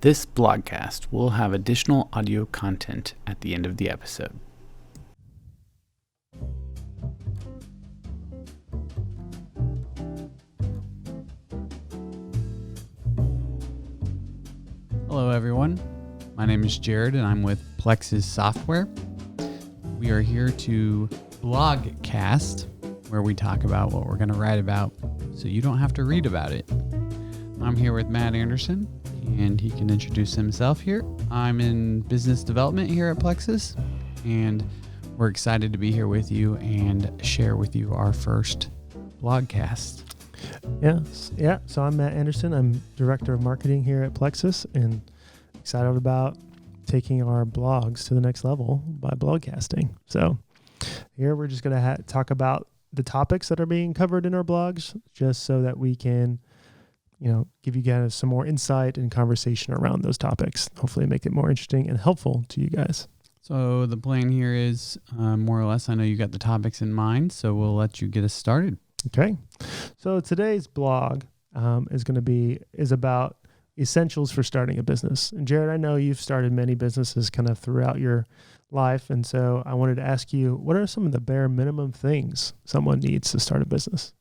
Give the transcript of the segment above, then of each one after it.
This blogcast will have additional audio content at the end of the episode. Hello everyone, my name is Jared and I'm with Plexus Software. We are here to blogcast, where we talk about what we're going to write about so you don't have to read about it. I'm here with Matt Anderson, and he can introduce himself here. I'm in business development here at Plexus, and we're excited to be here with you and share with you our first blogcast. Yeah. So I'm Matt Anderson. I'm Director of Marketing here at Plexus, and excited about taking our blogs to the next level by blogcasting. So here we're just going to talk about the topics that are being covered in our blogs, just so that we can, give you guys some more insight and conversation around those topics. Hopefully make it more interesting and helpful to you guys. So the plan here is more or less, I know you got the topics in mind, so we'll let you get us started. Okay. So today's blog is about essentials for starting a business. And Jared, I know you've started many businesses kind of throughout your life. And so I wanted to ask you, what are some of the bare minimum things someone needs to start a business?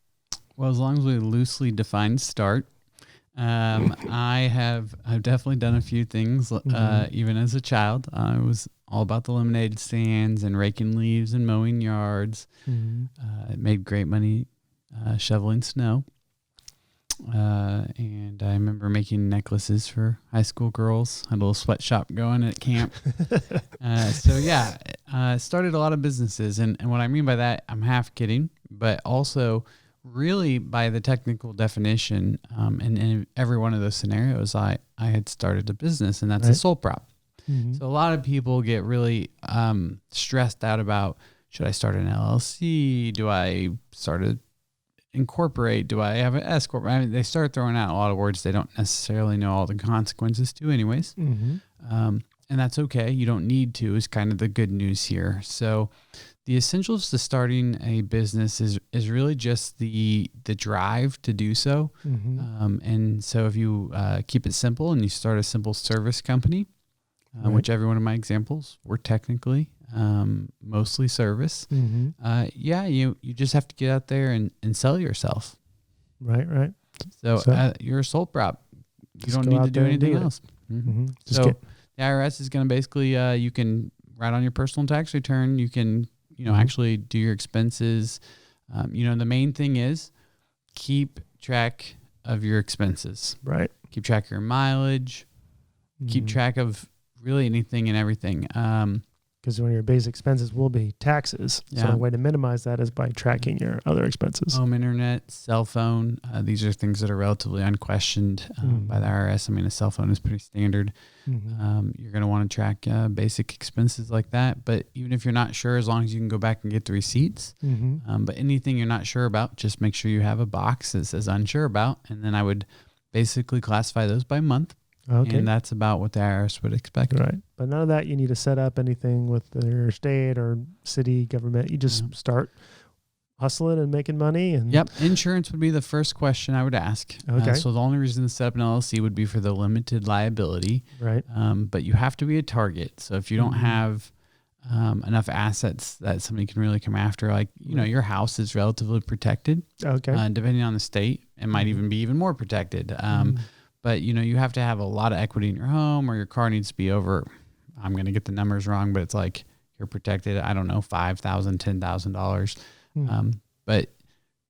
Well, as long as we loosely define start, I've definitely done a few things. Even as a child, I was all about the lemonade stands and raking leaves and mowing yards. It made great money shoveling snow. And I remember making necklaces for high school girls. Had a little sweatshop going at camp. Started a lot of businesses. And what I mean by that, I'm half kidding, but also really by the technical definition, and in every one of those scenarios, I had started a business, and that's a sole prop. So a lot of people get really stressed out about, should I start an LLC? Do I incorporate? Do I have an S corp? I mean, they start throwing out a lot of words they don't necessarily know all the consequences to anyways. And that's okay. You don't need to, is kind of the good news here. So the essentials to starting a business is really just the drive to do so. And so if you keep it simple and you start a simple service company, which every one of my examples were technically mostly service. You just have to get out there and sell yourself. Right. So you're a sole prop. You don't need to do anything else. So the IRS is going to basically, you can write on your personal tax return. You can, actually do your expenses. The main thing is keep track of your expenses. Right. Keep track of your mileage. Keep track of really anything and everything. Because one of your basic expenses will be taxes. So a way to minimize that is by tracking your other expenses. Home internet, cell phone. These are things that are relatively unquestioned by the IRS. I mean, a cell phone is pretty standard. You're going to want to track basic expenses like that. But even if you're not sure, as long as you can go back and get the receipts. But anything you're not sure about, just make sure you have a box that says unsure about. And then I would basically classify those by month. Okay. And that's about what the IRS would expect. Right. But none of that you need to set up anything with your state or city government. You just start hustling and making money. And Insurance would be the first question I would ask. Okay. So the only reason to set up an LLC would be for the limited liability. Right. But you have to be a target. So if you don't have enough assets that somebody can really come after, like, your house is relatively protected. Okay. Depending on the state, it might even be even more protected. But, you have to have a lot of equity in your home, or your car needs to be over, I'm going to get the numbers wrong, but it's like you're protected, I don't know, $5,000, $10,000. But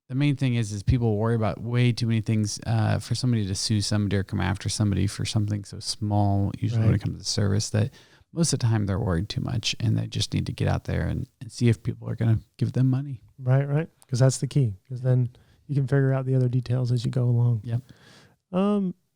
the main thing is people worry about way too many things for somebody to sue somebody or come after somebody for something so small, usually when it comes to service, that most of the time they're worried too much, and they just need to get out there and see if people are going to give them money. Right. Because that's the key, because then you can figure out the other details as you go along. Yep.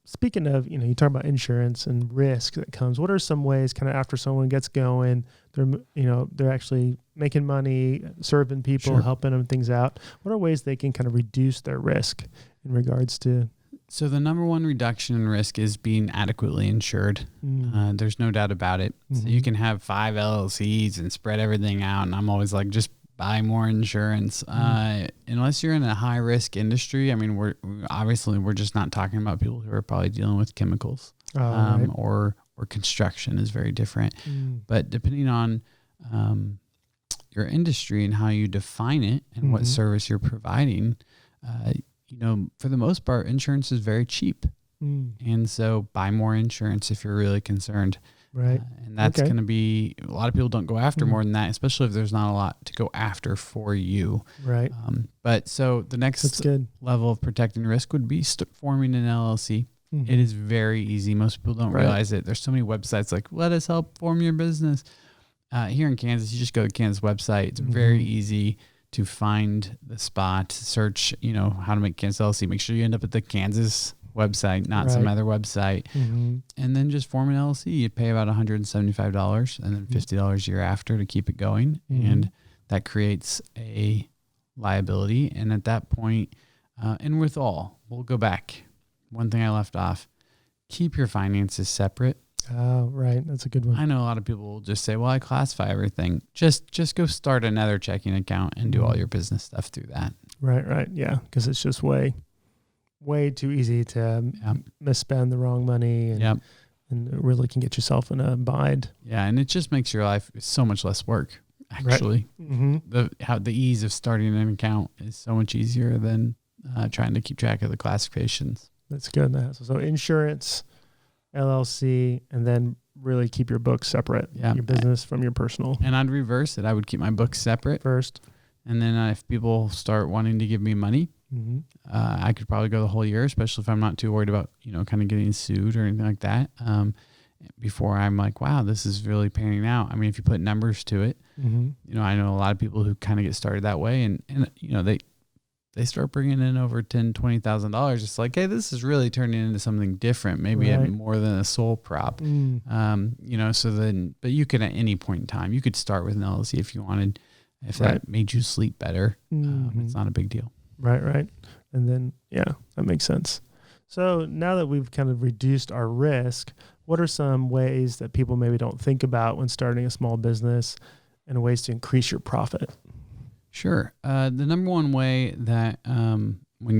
Speaking of, you talk about insurance and risk that comes. What are some ways, kind of after someone gets going, they're actually making money, serving people, helping them things out? What are ways they can kind of reduce their risk in regards to? So the number one reduction in risk is being adequately insured. There's no doubt about it. So you can have 5 LLCs and spread everything out. And I'm always like, just buy more insurance. Unless you're in a high risk industry. I mean, we're just not talking about people who are probably dealing with chemicals, right. or construction is very different. But depending on your industry and how you define it and what service you're providing, for the most part, insurance is very cheap. And so buy more insurance if you're really concerned. Right. And that's going to be, a lot of people don't go after more than that, especially if there's not a lot to go after for you. Right. But so the next level of protecting risk would be forming an LLC. It is very easy. Most people don't realize it. There's so many websites like, let us help form your business. Here in Kansas, you just go to Kansas website. It's very easy to find the spot, search, how to make Kansas LLC. Make sure you end up at the Kansas website, not some other website. And then just form an LLC. You pay about $175 and then $50 a year after to keep it going. And that creates a liability. And at that point, we'll go back. One thing I left off, keep your finances separate. Oh, right. That's a good one. I know a lot of people will just say, well, I classify everything. Just go start another checking account and do all your business stuff through that. Right. Yeah. Because it's just way too easy to misspend the wrong money and it really can get yourself in a bind. Yeah. And it just makes your life so much less work, actually. Right. The ease of starting an account is so much easier than trying to keep track of the classifications. That's good. So insurance, LLC, and then really keep your books separate. Yeah. Your business from your personal. And I'd reverse it. I would keep my books separate first. And then if people start wanting to give me money, I could probably go the whole year, especially if I'm not too worried about, kind of getting sued or anything like that. Before I'm like, wow, this is really panning out. I mean, if you put numbers to it, I know a lot of people who kind of get started that way and they start bringing in over $10,000, $20,000. It's like, hey, this is really turning into something different. Maybe more than a sole prop. But you can at any point in time, you could start with an LLC if you wanted, if that made you sleep better. It's not a big deal. Right. And then, that makes sense. So now that we've kind of reduced our risk, what are some ways that people maybe don't think about when starting a small business and ways to increase your profit? Sure. The number one way that,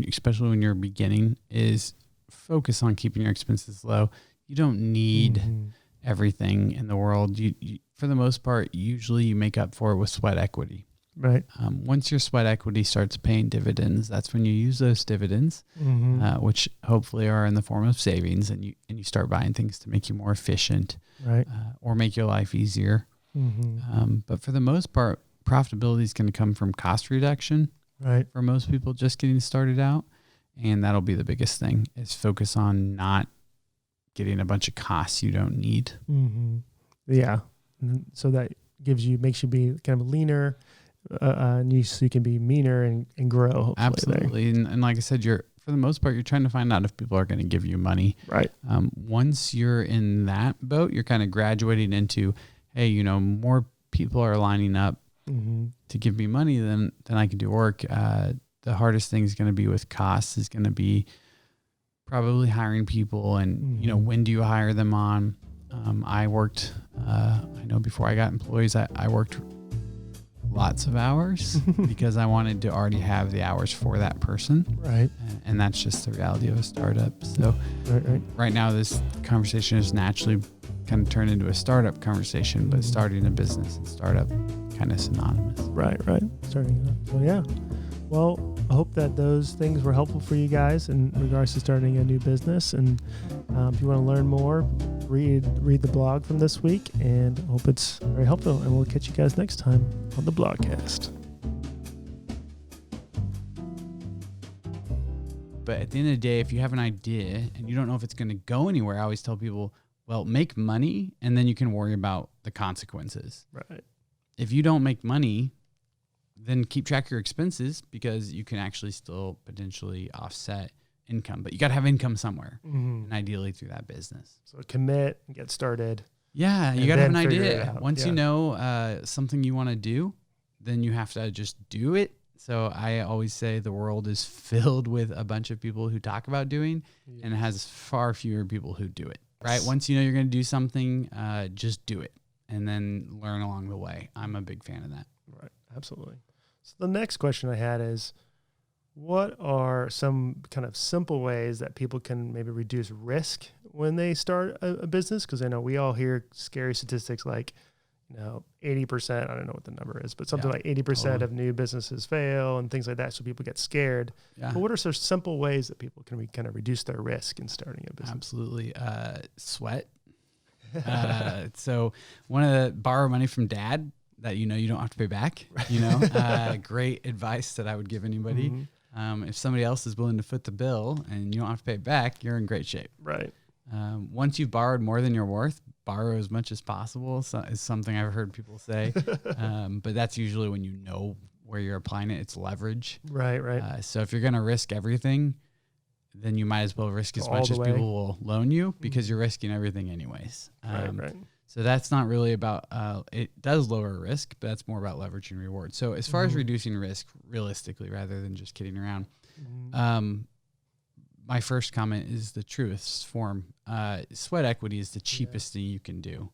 especially when you're beginning, is focus on keeping your expenses low. You don't need everything in the world. You, for the most part, usually you make up for it with sweat equity. Right. Once your sweat equity starts paying dividends, that's when you use those dividends, which hopefully are in the form of savings, and you start buying things to make you more efficient, right, or make your life easier. But for the most part, profitability is going to come from cost reduction, right, for most people just getting started out, and that'll be the biggest thing, is focus on not getting a bunch of costs you don't need. Yeah, so that makes you be kind of leaner. So you can be meaner and grow. Absolutely. And like I said, for the most part, you're trying to find out if people are going to give you money. Right. Once you're in that boat, you're kind of graduating into, hey, more people are lining up to give me money than I can do work. The hardest thing is going to be with costs is going to be probably hiring people and, when do you hire them on? I worked, I know before I got employees, I worked lots of hours because I wanted to already have the hours for that person. Right. And that's just the reality of a startup. So right now this conversation is naturally kind of turned into a startup conversation, but starting a business and startup kind of synonymous. Right. Starting up. So yeah. Well, I hope that those things were helpful for you guys in regards to starting a new business. And if you want to learn more, read the blog from this week, and I hope it's very helpful. And we'll catch you guys next time on the Blogcast. But at the end of the day, if you have an idea and you don't know if it's going to go anywhere, I always tell people, well, make money and then you can worry about the consequences. Right. If you don't make money, then keep track of your expenses, because you can actually still potentially offset income, but you got to have income somewhere, and ideally through that business. So commit and get started. Yeah, you got to have an idea. Once you know something you want to do, then you have to just do it. So I always say the world is filled with a bunch of people who talk about doing, and it has far fewer people who do it. Right? Once you know you're going to do something, just do it, and then learn along the way. I'm a big fan of that. Right. Absolutely. So the next question I had is, what are some kind of simple ways that people can maybe reduce risk when they start a business? Because I know we all hear scary statistics like, 80%, I don't know what the number is, but something like 80% of new businesses fail and things like that. So people get scared. Yeah. But what are some simple ways that people can kind of reduce their risk in starting a business? Absolutely. Sweat. So borrow money from dad that you don't have to pay back. Great advice that I would give anybody. Mm-hmm. If somebody else is willing to foot the bill and you don't have to pay it back, you're in great shape. Right. Once you've borrowed more than you're worth, borrow as much as possible is something I've heard people say. But that's usually when you know where you're applying it. It's leverage. Right. So if you're going to risk everything, then you might as well risk as much as people will loan you, because you're risking everything anyways. Right. So that's not really about, it does lower risk, but that's more about leverage and reward. So as far as reducing risk realistically, rather than just kidding around, my first comment is the truest form. Sweat equity is the cheapest thing you can do.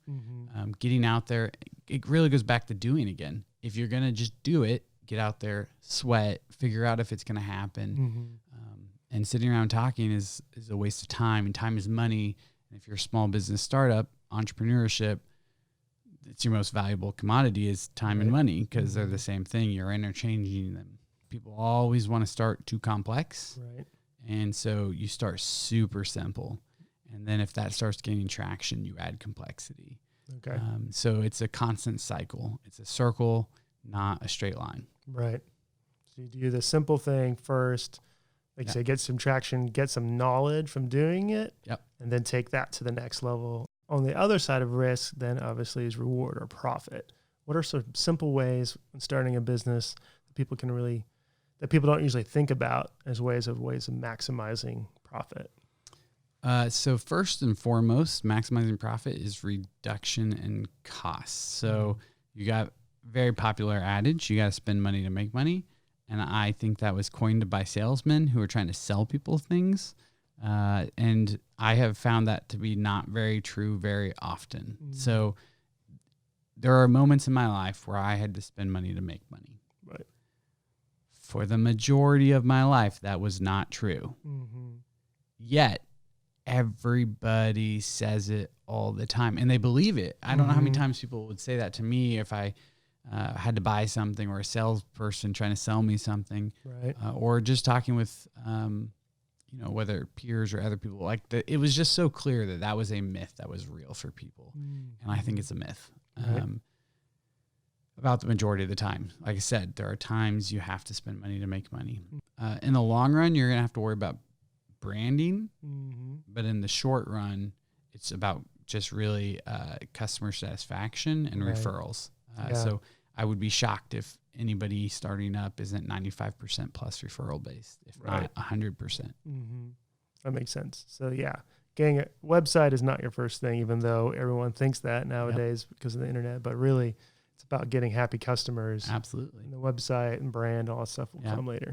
Getting out there, it really goes back to doing again. If you're going to just do it, get out there, sweat, figure out if it's going to happen. And sitting around talking is a waste of time, and time is money. And if you're a small business startup, entrepreneurship, it's your most valuable commodity is time and money, because they're the same thing. You're interchanging them. People always want to start too complex. Right. And so you start super simple. And then if that starts gaining traction, you add complexity. Okay. So it's a constant cycle. It's a circle, not a straight line. Right. So you do the simple thing first, like you say, get some traction, get some knowledge from doing it, and then take that to the next level. On the other side of risk, then obviously is reward or profit. What are some simple ways when starting a business that people don't usually think about as ways of maximizing profit? So first and foremost, maximizing profit is reduction in costs. So you got very popular adage, you got to spend money to make money. And I think that was coined by salesmen who are trying to sell people things. And I have found that to be not very true very often. So there are moments in my life where I had to spend money to make money. Right. For the majority of my life, that was not true. Yet, everybody says it all the time, and they believe it. I don't know how many times people would say that to me if I had to buy something, or a salesperson trying to sell me something, right? Or just talking with, whether peers or other people. It was just so clear that was a myth that was real for people, and I think it's a myth. Right. About the majority of the time. Like I said, there are times you have to spend money to make money. In the long run, you're going to have to worry about branding, but in the short run, it's about just really customer satisfaction and referrals. So I would be shocked if anybody starting up isn't 95% plus referral based, if not 100%. That makes sense. So getting a website is not your first thing, even though everyone thinks that nowadays because of the internet, but really it's about getting happy customers. Absolutely. And the website and brand, all that stuff will come later.